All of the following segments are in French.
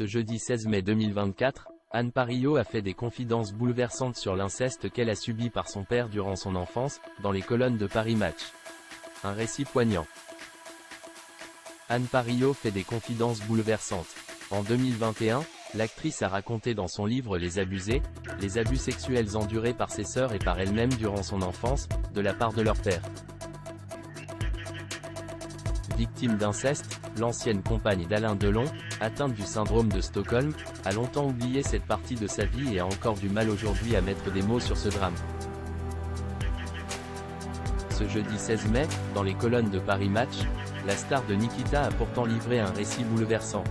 Ce jeudi 16 mai 2024, Anne Parillot a fait des confidences bouleversantes sur l'inceste qu'elle a subi par son père durant son enfance, dans les colonnes de Paris Match. Un récit poignant. Anne Parillot fait des confidences bouleversantes. En 2021, l'actrice a raconté dans son livre Les Abusés, les abus sexuels endurés par ses sœurs et par elle-même durant son enfance, de la part de leur père. Victime d'inceste, l'ancienne compagne d'Alain Delon, atteinte du syndrome de Stockholm, a longtemps oublié cette partie de sa vie et a encore du mal aujourd'hui à mettre des mots sur ce drame. Ce jeudi 16 mai, dans les colonnes de Paris Match, la star de Nikita a pourtant livré un récit bouleversant.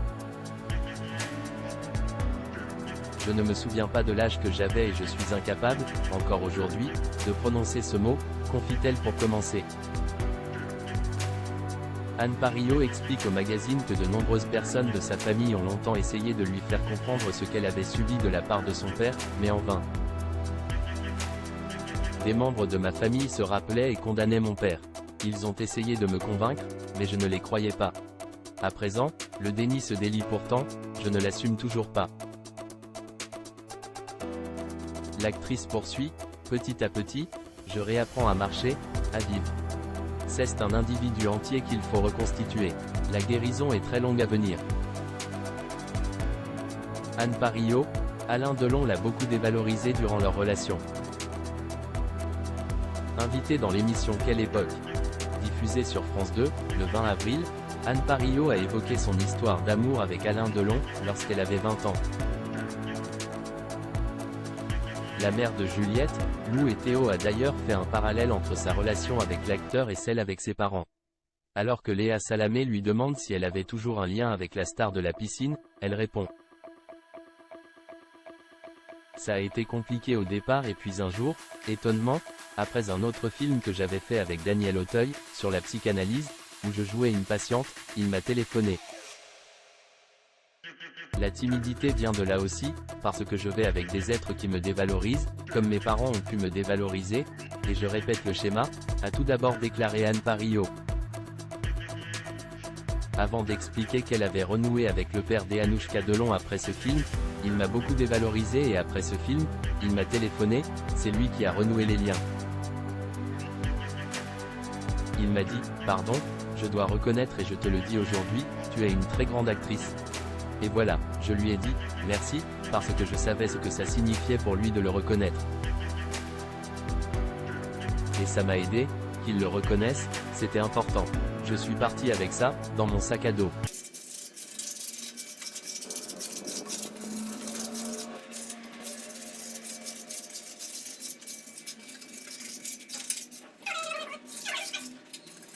Je ne me souviens pas de l'âge que j'avais et je suis incapable, encore aujourd'hui, de prononcer ce mot, confie-t-elle pour commencer. Anne Parillot explique au magazine que de nombreuses personnes de sa famille ont longtemps essayé de lui faire comprendre ce qu'elle avait subi de la part de son père, mais en vain. Des membres de ma famille se rappelaient et condamnaient mon père. Ils ont essayé de me convaincre, mais je ne les croyais pas. À présent, le déni se délie pourtant, je ne l'assume toujours pas. L'actrice poursuit, petit à petit, je réapprends à marcher, à vivre. C'est un individu entier qu'il faut reconstituer. La guérison est très longue à venir. Anne Parillot, Alain Delon l'a beaucoup dévalorisé durant leur relation. Invitée dans l'émission Quelle époque, diffusée sur France 2, le 20 avril, Anne Parillot a évoqué son histoire d'amour avec Alain Delon, lorsqu'elle avait 20 ans. La mère de Juliette, Lou et Théo a d'ailleurs fait un parallèle entre sa relation avec l'acteur et celle avec ses parents. Alors que Léa Salamé lui demande si elle avait toujours un lien avec la star de la piscine, elle répond. Ça a été compliqué au départ et puis un jour, étonnement, après un autre film que j'avais fait avec Daniel Auteuil, sur la psychanalyse, où je jouais une patiente, il m'a téléphoné. La timidité vient de là aussi, parce que je vais avec des êtres qui me dévalorisent, comme mes parents ont pu me dévaloriser, et je répète le schéma, a tout d'abord déclaré Anne Parillot. Avant d'expliquer qu'elle avait renoué avec le père d'Anouchka Delon après ce film, il m'a beaucoup dévalorisé et après ce film, il m'a téléphoné, c'est lui qui a renoué les liens. Il m'a dit, pardon, je dois reconnaître et je te le dis aujourd'hui, tu es une très grande actrice. Et voilà, je lui ai dit, merci, parce que je savais ce que ça signifiait pour lui de le reconnaître. Et ça m'a aidé, qu'il le reconnaisse, c'était important. Je suis parti avec ça, dans mon sac à dos.